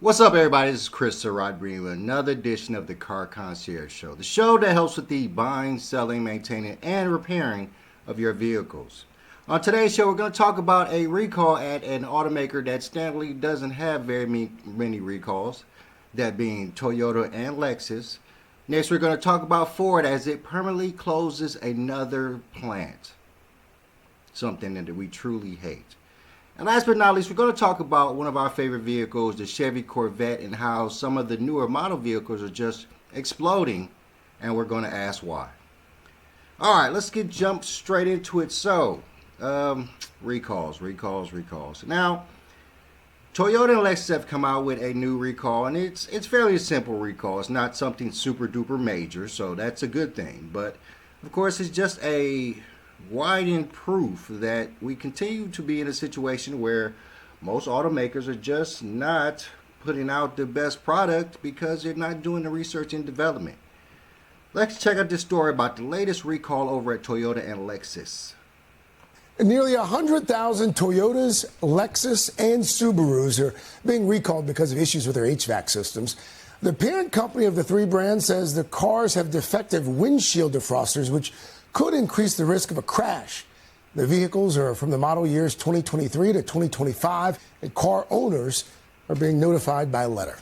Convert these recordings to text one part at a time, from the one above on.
What's up, everybody? This is Chris Rodriguez with another edition of the Car Concierge Show, the show that helps with the buying, selling, maintaining, and repairing of your vehicles. On today's show, we're going to talk about a recall at an automaker that standardly doesn't have very many recalls, that being Toyota and Lexus. Next, we're going to talk about Ford as it permanently closes another plant, something that we truly hate. And last but not least, we're going to talk about one of our favorite vehicles, the Chevy Corvette, and how some of the newer model vehicles are just exploding, and we're going to ask why. All right, let's jump straight into it. So, recalls. Now, Toyota and Lexus have come out with a new recall, and it's fairly a simple recall. It's not something super duper major, so that's a good thing. But of course, it's just a widened proof that we continue to be in a situation where most automakers are just not putting out the best product because they're not doing the research and development. Let's check out this story about the latest recall over at Toyota and Lexus. Nearly 100,000 Toyotas, Lexus, and Subarus are being recalled because of issues with their HVAC systems. The parent company of the three brands says the cars have defective windshield defrosters, which could increase the risk of a crash. The vehicles are from the model years 2023 to 2025, and car owners are being notified by letter.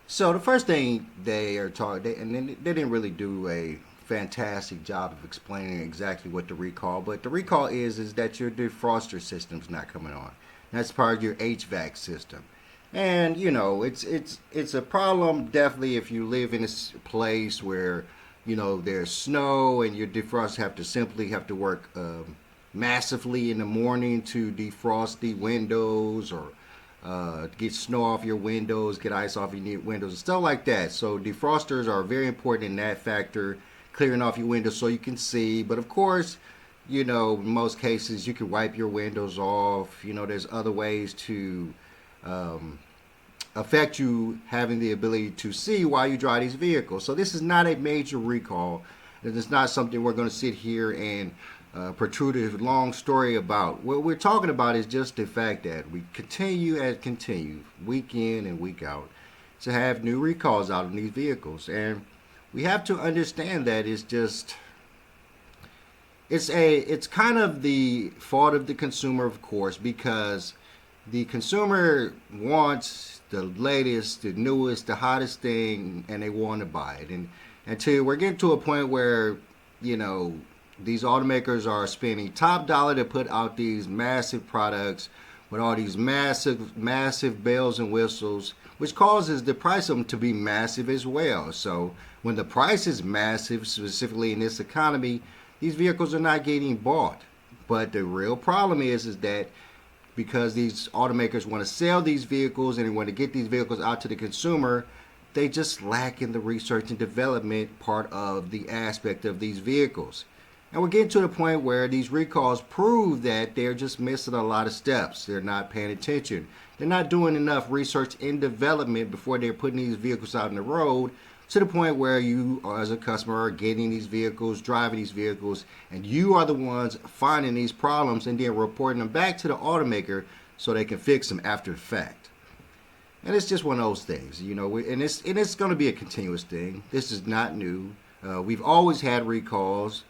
So the first thing they are talking, and they didn't really do a fantastic job of explaining exactly what the recall, but the recall is that your defroster system's not coming on. That's part of your HVAC system. And you know, it's a problem definitely if you live in a place where there's snow and your defrost have to work massively in the morning to defrost the windows, or get snow off your windows, get ice off your windows, and stuff like that. So defrosters are very important in that factor, clearing off your windows so you can see. But of course, in most cases you can wipe your windows off. There's other ways to affect you having the ability to see while you drive these vehicles. So this is not a major recall. It's not something we're going to sit here and protrude a long story about. What we're talking about is just the fact that we continue week in and week out to have new recalls out on these vehicles, and we have to understand that it's kind of the fault of the consumer, of course, because the consumer wants the latest, the newest, the hottest thing, and they want to buy it. And until we're getting to a point where, these automakers are spending top dollar to put out these massive products with all these massive bells and whistles, which causes the price of them to be massive as well. So when the price is massive, specifically in this economy, these vehicles are not getting bought. But the real problem is that because these automakers want to sell these vehicles and they want to get these vehicles out to the consumer, they just lack in the research and development part of the aspect of these vehicles. And we're getting to the point where these recalls prove that they're just missing a lot of steps. They're not paying attention. They're not doing enough research and development before they're putting these vehicles out on the road, to the point where you, as a customer, are getting these vehicles, driving these vehicles, and you are the ones finding these problems and then reporting them back to the automaker so they can fix them after the fact. And it's just one of those things, and it's going to be a continuous thing. This is not new. We've always had recalls.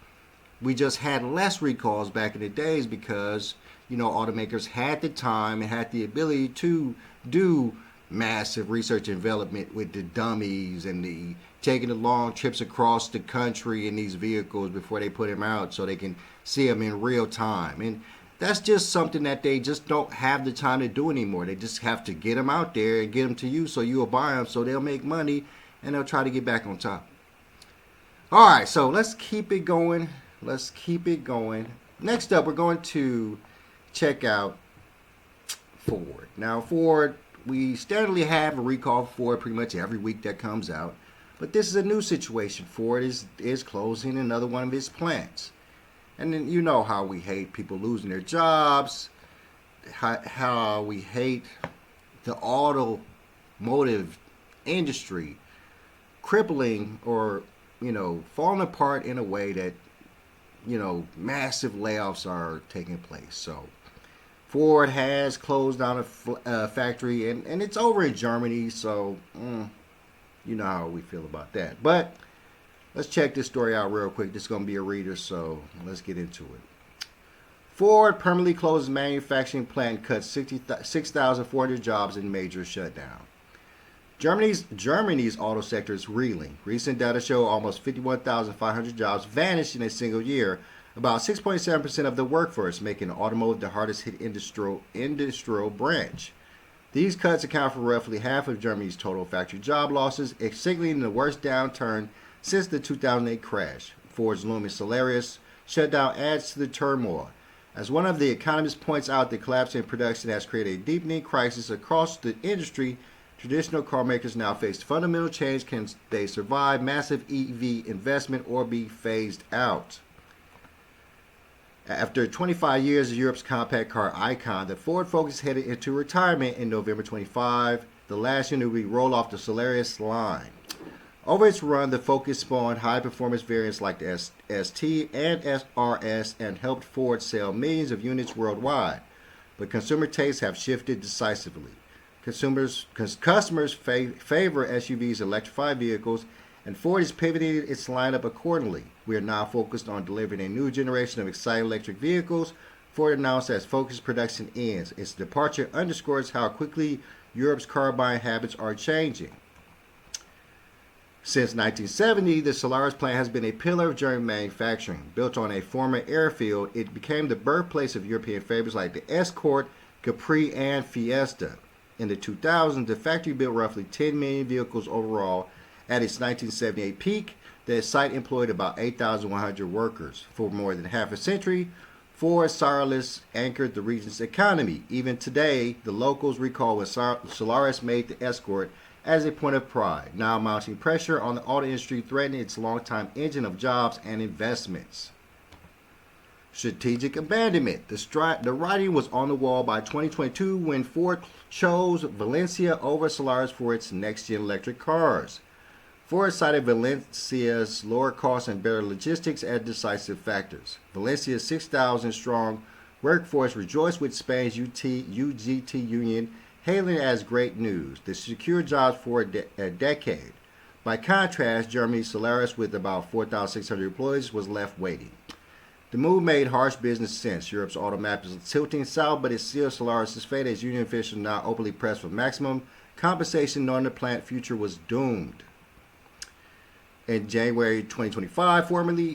We just had less recalls back in the days because, automakers had the time and had the ability to do massive research and development with the dummies and the taking the long trips across the country in these vehicles before they put them out so they can see them in real time. And that's just something that they just don't have the time to do anymore. They just have to get them out there and get them to you so you'll buy them, so they'll make money and they'll try to get back on top. All right, so let's keep it going. Next up, we're going to check out Ford. Now, Ford, we steadily have a recall for pretty much every week that comes out. But this is a new situation. Ford is closing another one of its plants. And then you know how we hate people losing their jobs, how we hate the automotive industry crippling or, falling apart in a way that, massive layoffs are taking place. So Ford has closed down a factory, and it's over in Germany, so you know how we feel about that. But let's check this story out real quick. This is going to be a reader, so let's get into it. Ford permanently closes manufacturing plant and cuts 6,400 jobs in major shutdown. Germany's auto sector is reeling. Recent data show almost 51,500 jobs vanished in a single year, about 6.7% of the workforce, making automotive the hardest hit industrial branch. These cuts account for roughly half of Germany's total factory job losses, signaling the worst downturn since the 2008 crash. Ford's looming Solaris shutdown adds to the turmoil. As one of the economists points out, the collapse in production has created a deepening crisis across the industry. Traditional car makers now face fundamental change. Can they survive massive EV investment or be phased out? After 25 years as Europe's compact car icon, the Ford Focus headed into retirement in November 25. The last unit will be rolled off the Solaris line. Over its run, the Focus spawned high-performance variants like the ST and SRS and helped Ford sell millions of units worldwide. But consumer tastes have shifted decisively. Customers favor SUVs, electrified vehicles, and Ford is pivoting its lineup accordingly. We are now focused on delivering a new generation of exciting electric vehicles. Ford announced as Focus production ends. Its departure underscores how quickly Europe's car buying habits are changing. Since 1970, the Solaris plant has been a pillar of German manufacturing. Built on a former airfield, it became the birthplace of European favorites like the Escort, Capri, and Fiesta. In the 2000s, the factory built roughly 10 million vehicles overall. At its 1978 peak, the site employed about 8,100 workers. For more than half a century, Ford Solaris anchored the region's economy. Even today, the locals recall when Solaris made the Escort as a point of pride, now mounting pressure on the auto industry, threatening its longtime engine of jobs and investments. Strategic abandonment. The writing was on the wall by 2022 when Ford chose Valencia over Solaris for its next-gen electric cars. Ford cited Valencia's lower costs and better logistics as decisive factors. Valencia's 6,000-strong workforce rejoiced with Spain's UGT union, hailing it as great news. This secured jobs for a decade. By contrast, Germany's Solaris, with about 4,600 employees, was left waiting. The move made harsh business sense. Europe's auto map is tilting south, but it sealed Solaris' fate as union officials now openly pressed for maximum compensation, knowing the plant future was doomed. In January 2025,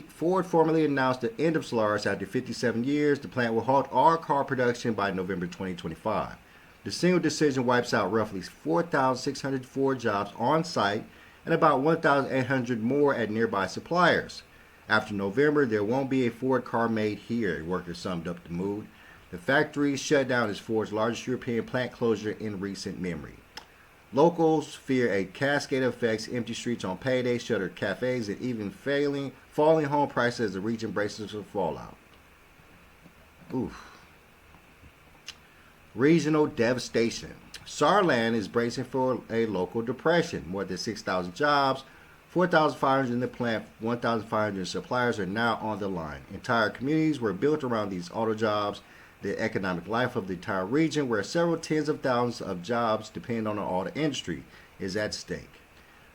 Ford formally announced the end of Solaris after 57 years. The plant will halt all car production by November 2025. The single decision wipes out roughly 4,600 Ford jobs on site and about 1,800 more at nearby suppliers. After November, there won't be a Ford car made here, workers summed up the mood. The factory's shutdown is Ford's largest European plant closure in recent memory. Locals fear a cascade of effects, empty streets on payday, shuttered cafes, and even falling home prices as the region braces for fallout. Oof. Regional devastation. Saarland is bracing for a local depression. More than 6,000 jobs, 4,500 in the plant, 1,500 suppliers are now on the line. Entire communities were built around these auto jobs. The economic life of the entire region, where several tens of thousands of jobs depend on the auto industry, is at stake.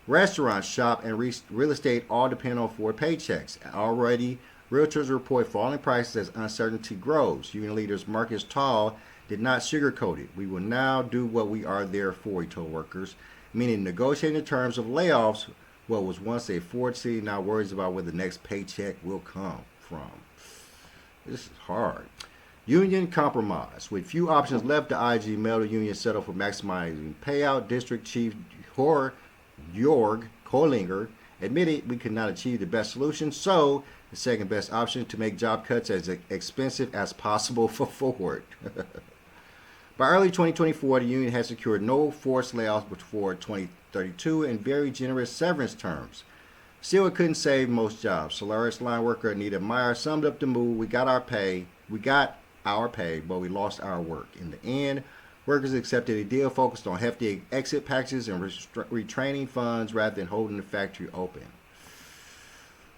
Restaurants, shop, and real estate all depend on Ford paychecks. Already, realtors report falling prices as uncertainty grows. Union leaders Marcus Tall did not sugarcoat it. We will now do what we are there for, he told workers, meaning negotiating the terms of layoffs. What was once a Ford city now worries about where the next paycheck will come from. This is hard. Union compromise. With few options left, the IG Metal Union settled for maximizing payout. District Chief Jorg Kohlinger admitted we could not achieve the best solution, so the second best option to make job cuts as expensive as possible for Ford. By early 2024, the union had secured no forced layoffs before 2032 and very generous severance terms. Still, it couldn't save most jobs. Solaris line worker Anita Meyer summed up the move. We got our pay, but we lost our work. In the end, workers accepted a deal focused on hefty exit packages and retraining funds rather than holding the factory open.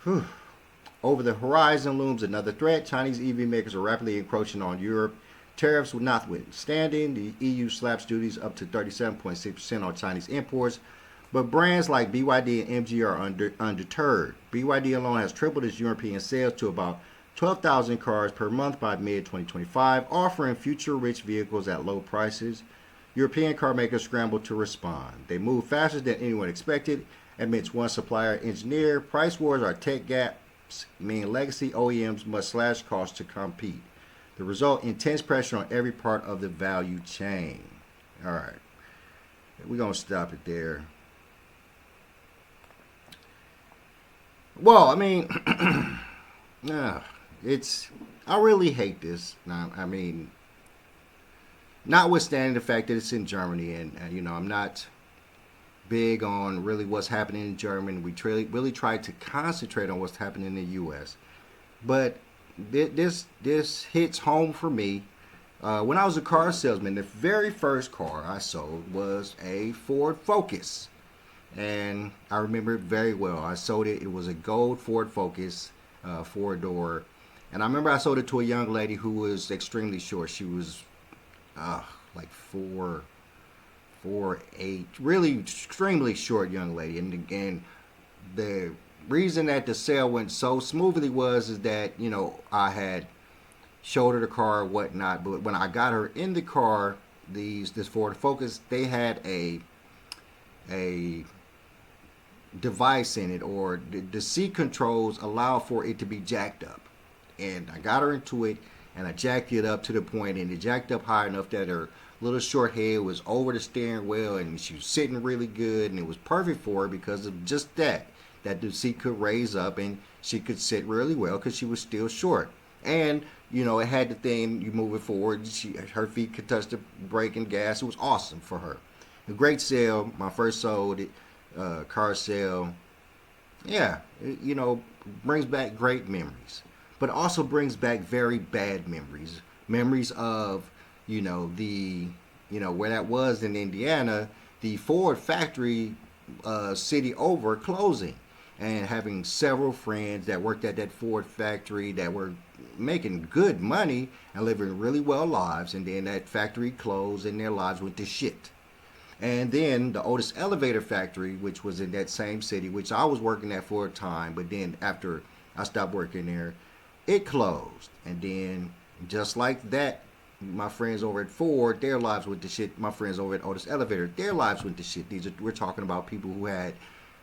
Whew. Over the horizon looms another threat. Chinese EV makers are rapidly encroaching on Europe. Tariffs notwithstanding, the EU slaps duties up to 37.6% on Chinese imports, but brands like BYD and MG are undeterred. BYD alone has tripled its European sales to about 12,000 cars per month by mid-2025, offering future-rich vehicles at low prices. European car makers scrambled to respond. They moved faster than anyone expected, admits one supplier engineer. Price wars are tech gaps, meaning legacy OEMs must slash costs to compete. The result, intense pressure on every part of the value chain. All right. We're going to stop it there. Well, I mean, I really hate this. I mean, notwithstanding the fact that it's in Germany, and I'm not big on really what's happening in Germany. We really try to concentrate on what's happening in the U.S. But this hits home for me. When I was a car salesman, the very first car I sold was a Ford Focus, and I remember it very well. I sold it. It was a gold Ford Focus, 4-door, and I remember I sold it to a young lady who was extremely short. She was like 4'8", really extremely short young lady. And again, the reason that the sale went so smoothly is that I had showed her the car or whatnot. But when I got her in the car, this Ford Focus, they had a device in it, or the seat controls allow for it to be jacked up. And I got her into it, and I jacked it up to the point, and it jacked up high enough that her little short head was over the steering wheel, and she was sitting really good, and it was perfect for her because of just that the seat could raise up and she could sit really well because she was still short. And it had the thing, you move it forward, her feet could touch the brake and gas. It was awesome for her. A great sale, my first sold it, car sale. Yeah, brings back great memories, but also brings back very bad memories. Memories of where that was in Indiana, the Ford factory city over closing, and having several friends that worked at that Ford factory that were making good money and living really well lives, and then that factory closed and their lives went to shit. And then the Otis Elevator factory, which was in that same city, which I was working at for a time, but then after I stopped working there, it closed. And then just like that, my friends over at Ford, their lives went to shit. My friends over at Otis Elevator, their lives went to shit. We're talking about people who had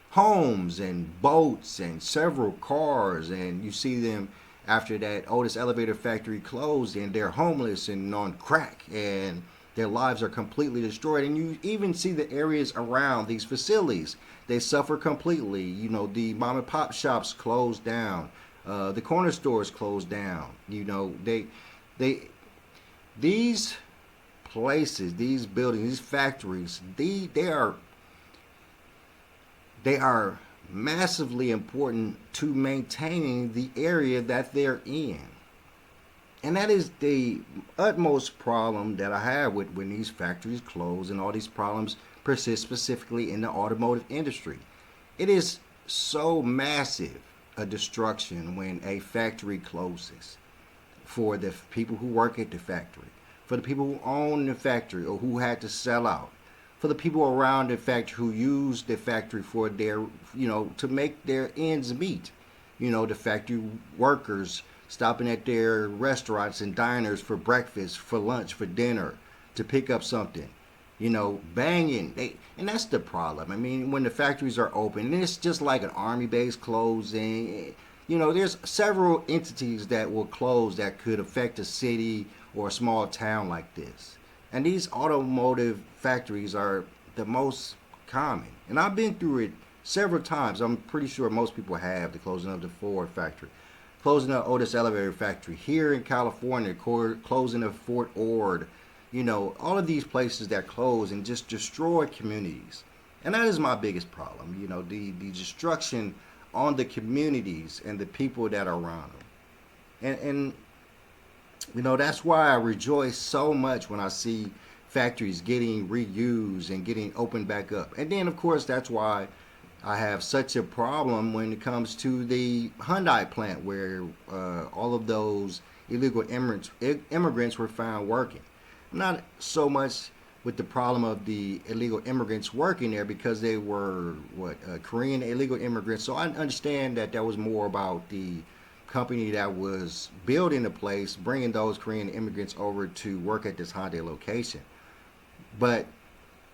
homes and boats and several cars, and you see them after that Otis Elevator factory closed, and they're homeless and on crack, and their lives are completely destroyed. And you even see the areas around these facilities, they suffer completely. The mom and pop shops closed down, the corner stores closed down. These places, these buildings, these factories, they are massively important to maintaining the area that they're in. And that is the utmost problem that I have with when these factories close and all these problems persist, specifically in the automotive industry. It is so massive a destruction when a factory closes, for the people who work at the factory, for the people who own the factory or who had to sell out, for the people around the factory who use the factory for their, to make their ends meet. The factory workers stopping at their restaurants and diners for breakfast, for lunch, for dinner, to pick up something, banging. And that's the problem. I mean, when the factories are open, and it's just like an army base closing. There's several entities that will close that could affect a city or a small town like this. And these automotive factories are the most common. And I've been through it several times. I'm pretty sure most people have. The closing of the Ford factory, closing of Otis Elevator factory here in California, closing of Fort Ord. All of these places that close and just destroy communities. And that is my biggest problem. The destruction on the communities and the people that are around them. And that's why I rejoice so much when I see factories getting reused and getting opened back up. And then, of course, that's why I have such a problem when it comes to the Hyundai plant, where all of those illegal immigrants were found working. Not so much with the problem of the illegal immigrants working there because they were Korean illegal immigrants. So I understand that was more about the company that was building the place, bringing those Korean immigrants over to work at this Hyundai location. But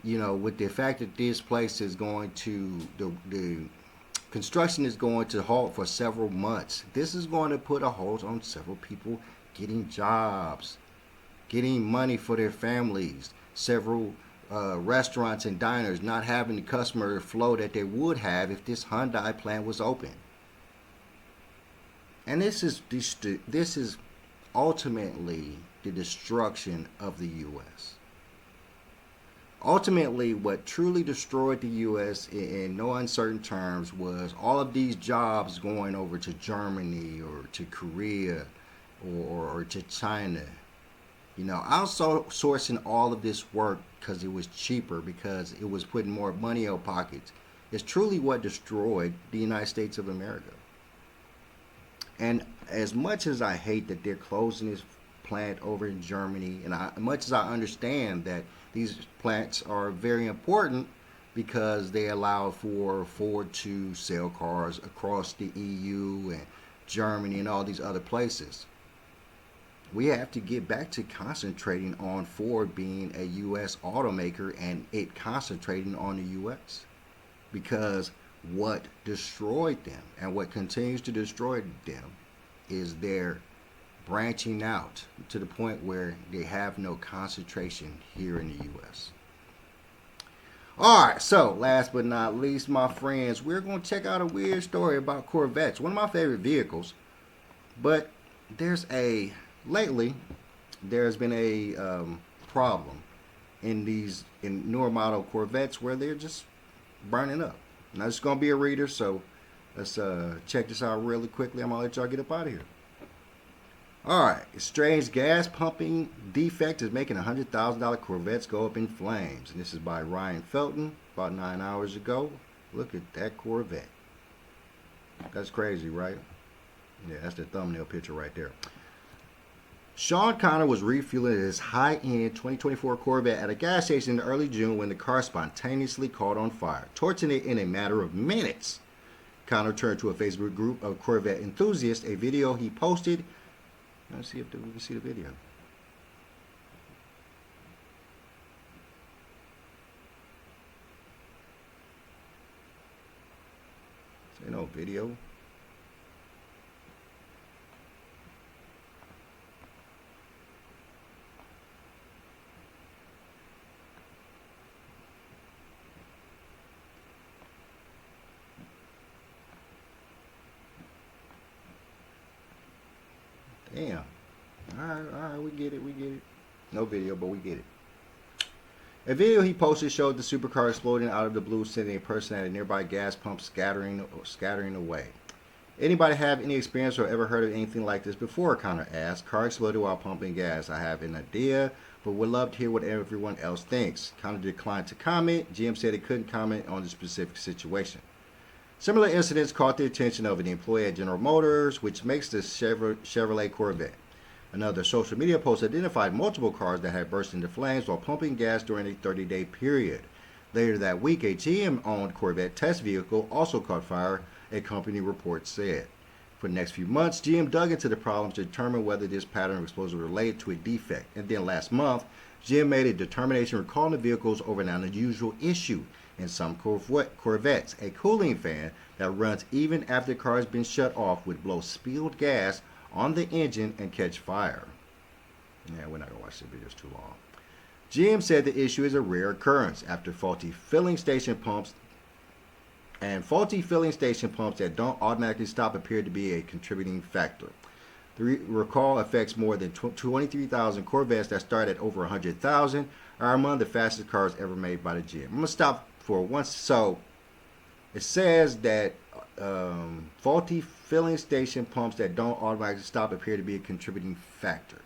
with the fact that this place is going to the construction is going to halt for several months, this is going to put a hold on several people getting jobs, getting money for their families. Several restaurants and diners not having the customer flow that they would have if this Hyundai plant was open. And this is ultimately the destruction of the U.S. Ultimately, what truly destroyed the U.S. in no uncertain terms was all of these jobs going over to Germany or to Korea or to China. Outsourcing all of this work because it was cheaper, because it was putting more money in our pockets, is truly what destroyed the United States of America. And as much as I hate that they're closing this plant over in Germany, and much as I understand that these plants are very important because they allow for Ford to sell cars across the EU and Germany and all these other places, we have to get back to concentrating on Ford being a U.S. automaker and it concentrating on the U.S. Because what destroyed them and what continues to destroy them is their branching out to the point where they have no concentration here in the U.S. All right, so last but not least, my friends, we're going to check out a weird story about Corvettes, one of my favorite vehicles. But lately, there's been a problem in newer model Corvettes where they're just burning up. Now, it's going to be a reader, so let's check this out really quickly. I'm going to let y'all get up out of here. All right. A strange gas pumping defect is making $100,000 Corvettes go up in flames. And this is by Ryan Felton about 9 hours ago. Look at that Corvette. That's crazy, right? Yeah, that's the thumbnail picture right there. Sean Connor was refueling his high-end 2024 Corvette at a gas station in early June when the car spontaneously caught on fire, torching it in a matter of minutes. Connor turned to a Facebook group of Corvette enthusiasts, a video he posted. Let's see if we can see the video. Say no video. Damn. All right, we get it. No video, but we get it. A video he posted showed the supercar exploding out of the blue, sending a person at a nearby gas pump scattering away. Anybody have any experience or ever heard of anything like this before? Connor asked. Car exploded while pumping gas. I have an idea, but would love to hear what everyone else thinks. Connor declined to comment. GM said he couldn't comment on the specific situation. Similar incidents caught the attention of an employee at General Motors, which makes the Chevrolet Corvette. Another social media post identified multiple cars that had burst into flames while pumping gas during a 30-day period. Later that week, a GM-owned Corvette test vehicle also caught fire, a company report said. For the next few months, GM dug into the problem to determine whether this pattern of explosion was related to a defect. And then last month, GM made a determination recalling the vehicles over an unusual issue. In some Corvettes, a cooling fan that runs even after the car has been shut off would blow spilled gas on the engine and catch fire. Yeah, we're not going to watch the video, it's too long. GM said the issue is a rare occurrence after faulty filling station pumps that don't automatically stop appear to be a contributing factor. The recall affects more than 23,000 Corvettes that start at over 100,000, are among the fastest cars ever made by the GM. I'm going to stop for once. So it says that faulty filling station pumps that don't automatically stop appear to be a contributing factor.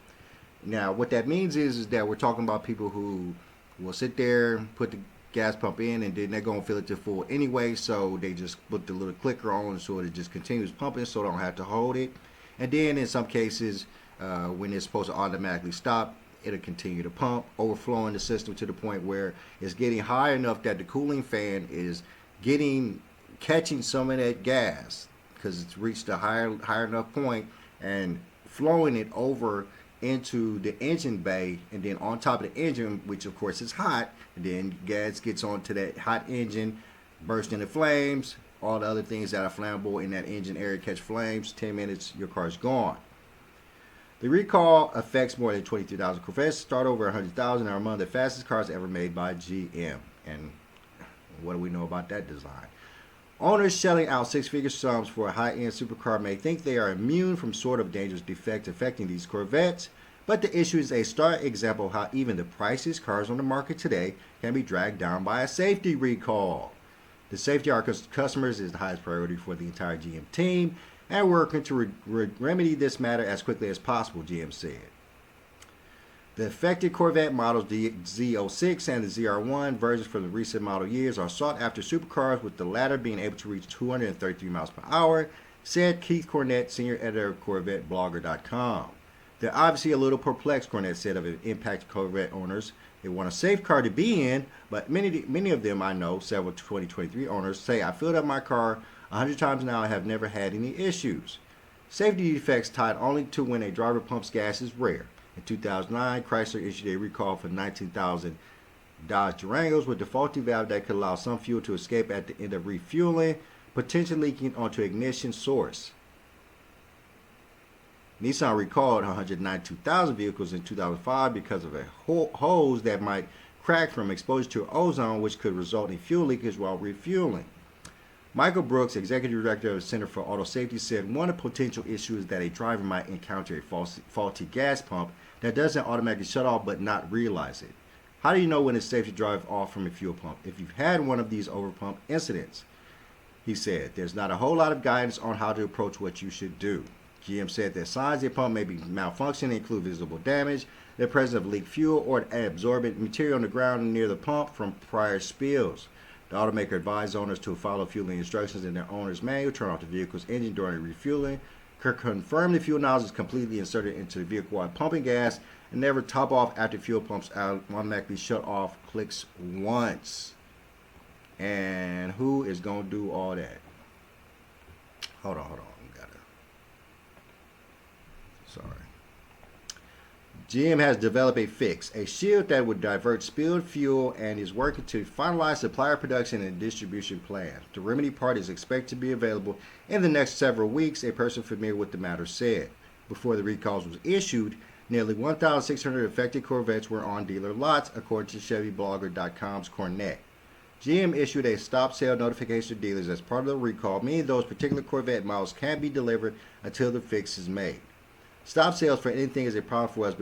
Now, what that means is that we're talking about people who will sit there, put the gas pump in, and then they're going to fill it to full anyway, so they just put the little clicker on so it just continues pumping so they don't have to hold it. And then in some cases, when it's supposed to automatically stop, it'll continue to pump, overflowing the system to the point where it's getting high enough that the cooling fan is catching some of that gas because it's reached a higher enough point and flowing it over into the engine bay, and then on top of the engine, which of course is hot, and then gas gets onto that hot engine, burst into flames. All the other things that are flammable in that engine area catch flames. 10 minutes, your car's gone. The recall affects more than 23,000 Corvettes, start over 100,000, and are among the fastest cars ever made by GM. And what do we know about that design? Owners shelling out six-figure sums for a high-end supercar may think they are immune from sort of dangerous defects affecting these Corvettes, but the issue is a stark example of how even the priciest cars on the market today can be dragged down by a safety recall. The safety of our customers is the highest priority for the entire GM team, and we're working to remedy this matter as quickly as possible, GM said. The affected Corvette models, the Z06 and the ZR1 versions from the recent model years, are sought after supercars, with the latter being able to reach 233 miles per hour, said Keith Cornett, senior editor of CorvetteBlogger.com. They're obviously a little perplexed, Cornett said, of impacted Corvette owners. They want a safe car to be in, but many of them I know, several 2023 owners, say, I filled up my car 100 times now and have never had any issues. Safety defects tied only to when a driver pumps gas is rare. In 2009, Chrysler issued a recall for 19,000 Dodge Durangos with a faulty valve that could allow some fuel to escape at the end of refueling, potentially leaking onto ignition source. Nissan recalled 192,000 vehicles in 2005 because of a hose that might crack from exposure to ozone, which could result in fuel leakage while refueling. Michael Brooks, executive director of the Center for Auto Safety, said one of the potential issues is that a driver might encounter a faulty gas pump that doesn't automatically shut off but not realize it. How do you know when it's safe to drive off from a fuel pump if you've had one of these overpump incidents? He said, there's not a whole lot of guidance on how to approach what you should do. GM said that signs of the pump may be malfunctioning include visible damage, the presence of leaked fuel, or absorbent material on the ground near the pump from prior spills. The automaker advised owners to follow fueling instructions in their owner's manual, turn off the vehicle's engine during refueling, confirm the fuel nozzle is completely inserted into the vehicle while pumping gas, and never top off after fuel pumps automatically shut off clicks once. And who is going to do all that? Hold on. Sorry. GM has developed a fix, a shield that would divert spilled fuel, and is working to finalize supplier production and distribution plans. The remedy part is expected to be available in the next several weeks, a person familiar with the matter said. Before the recalls was issued, nearly 1,600 affected Corvettes were on dealer lots, according to ChevyBlogger.com's Cornett. GM issued a stop sale notification to dealers as part of the recall, meaning those particular Corvette models can't be delivered until the fix is made. Stop sales for anything is a problem for us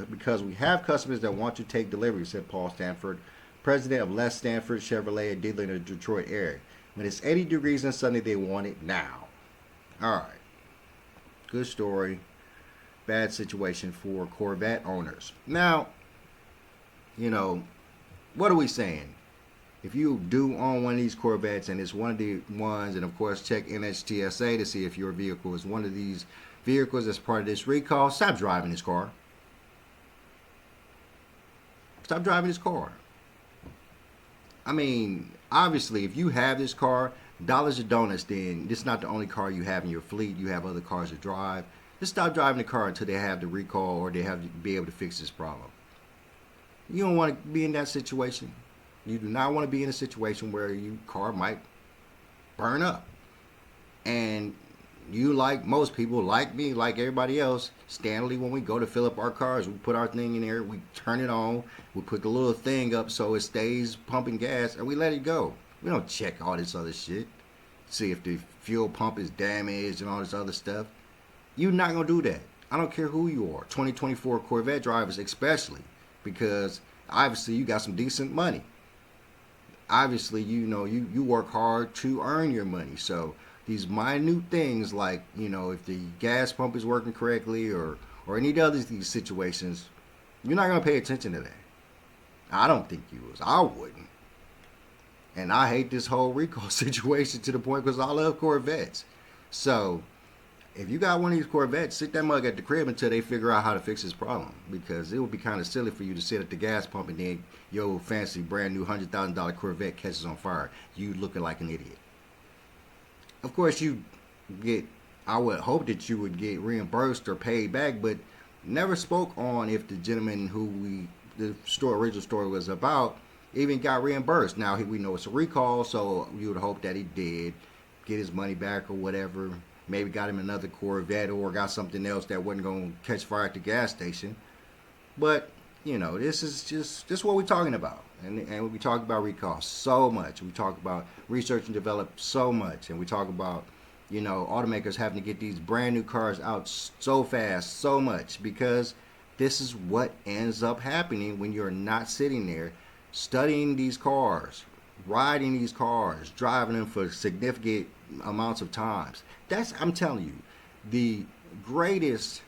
because we have customers that want to take delivery, said Paul Stanford, president of Les Stanford Chevrolet, a dealer in the Detroit area. When it's 80 degrees on Sunday, they want it now. All right. Good story. Bad situation for Corvette owners. Now, what are we saying? If you do own one of these Corvettes and it's one of the ones, and of course check NHTSA to see if your vehicle is one of these vehicles as part of this recall, stop driving this car. Stop driving this car. I mean, obviously, if you have this car, dollars or donuts, then this is not the only car you have in your fleet. You have other cars to drive. Just stop driving the car until they have the recall or they have to be able to fix this problem. You don't want to be in that situation. You do not want to be in a situation where your car might burn up. And you, like most people, like me, like everybody else, Stanley, when we go to fill up our cars, we put our thing in there, we turn it on, we put the little thing up so it stays pumping gas, and we let it go. We don't check all this other shit, see if the fuel pump is damaged and all this other stuff. You're not going to do that. I don't care who you are. 2024 Corvette drivers especially, because obviously you got some decent money. Obviously, you work hard to earn your money, so these minute things like, if the gas pump is working correctly or any other these situations, you're not going to pay attention to that. I don't think you was. I wouldn't. And I hate this whole recall situation to the point because I love Corvettes. So if you got one of these Corvettes, sit that mug at the crib until they figure out how to fix this problem. Because it would be kind of silly for you to sit at the gas pump and then your fancy brand new $100,000 Corvette catches on fire. You looking like an idiot. Of course, I would hope that you would get reimbursed or paid back, but never spoke on if the gentleman who the original story was about even got reimbursed. Now we know it's a recall, so you would hope that he did get his money back or whatever. Maybe got him another Corvette or got something else that wasn't going to catch fire at the gas station. But, this is what we're talking about. And we talk about recall so much. We talk about research and develop so much. And we talk about, automakers having to get these brand new cars out so fast, so much. Because this is what ends up happening when you're not sitting there studying these cars, riding these cars, driving them for significant amounts of times. I'm telling you, the greatest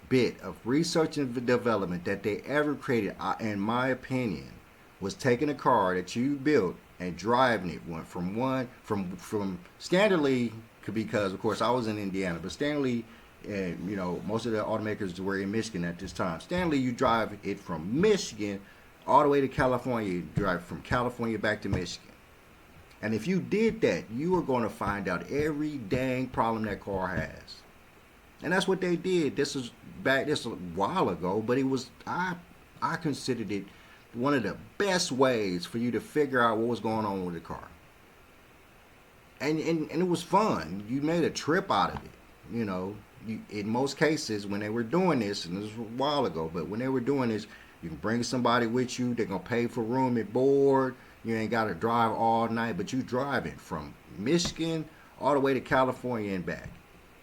bit of research and development that they ever created, in my opinion, was taking a car that you built and driving it from Standardly, because of course I was in Indiana, but Stanley, and most of the automakers were in Michigan at this time. Stanley, you drive it from Michigan all the way to California. You drive from California back to Michigan. And if you did that, you are going to find out every dang problem that car has. And that's what they did. This was a while ago, but I considered it one of the best ways for you to figure out what was going on with the car. And it was fun. You made a trip out of it. In most cases, when they were doing this, and this was a while ago, but when they were doing this, you can bring somebody with you. They're going to pay for room and board. You ain't got to drive all night, but you driving from Michigan all the way to California and back.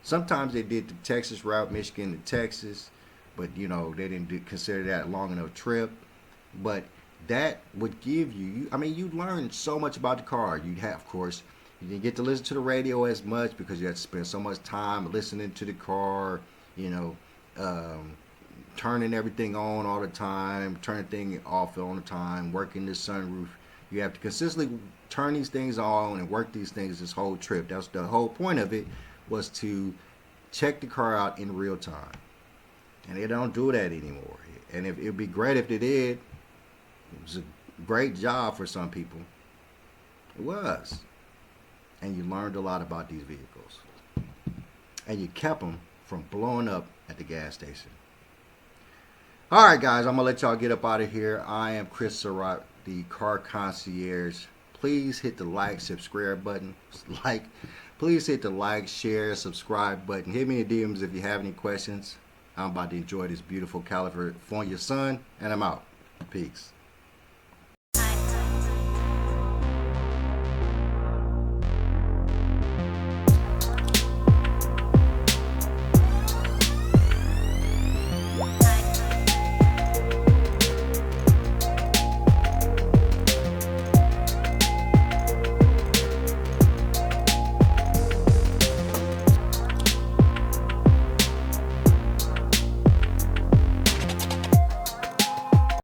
Sometimes they did the Texas route, Michigan to Texas, but they didn't consider that a long enough trip. But that would give you learn so much about the car. You didn't get to listen to the radio as much because you had to spend so much time listening to the car, turning everything on all the time, turning things off all the time, working the sunroof. You have to consistently turn these things on and work these things this whole trip. That's the whole point of it, was to check the car out in real time. And they don't do that anymore. And it would be great if they did. It was a great job for some people. It was. And you learned a lot about these vehicles. And you kept them from blowing up at the gas station. All right, guys, I'm going to let y'all get up out of here. I am Chris Surratt, the Car Concierge. Please hit the like, subscribe button. Please hit the like, share, subscribe button. Hit me in the DMs if you have any questions. I'm about to enjoy this beautiful California sun, and I'm out. Peace.